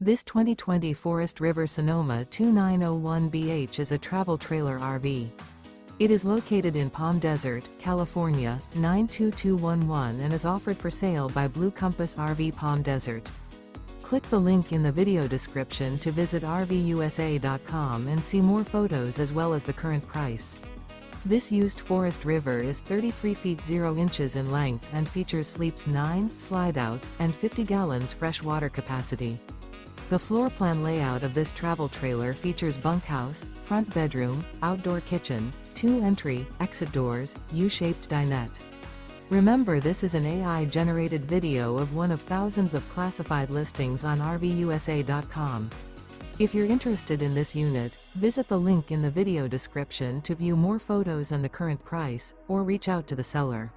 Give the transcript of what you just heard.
This 2020 Forest River Sonoma 2901BH is a travel trailer RV. It is located in Palm Desert, California, 92211 and is offered for sale by Blue Compass RV Palm Desert. Click the link in the video description to visit RVUSA.com and see more photos as well as the current price. This used Forest River is 33 feet 0 inches in length and features sleeps 9, slide-out, and 50 gallons fresh water capacity. The floor plan layout of this travel trailer features bunkhouse, front bedroom, outdoor kitchen, 2 entry, exit doors, U-shaped dinette. Remember, this is an AI-generated video of one of thousands of classified listings on RVUSA.com. If you're interested in this unit, visit the link in the video description to view more photos and the current price, or reach out to the seller.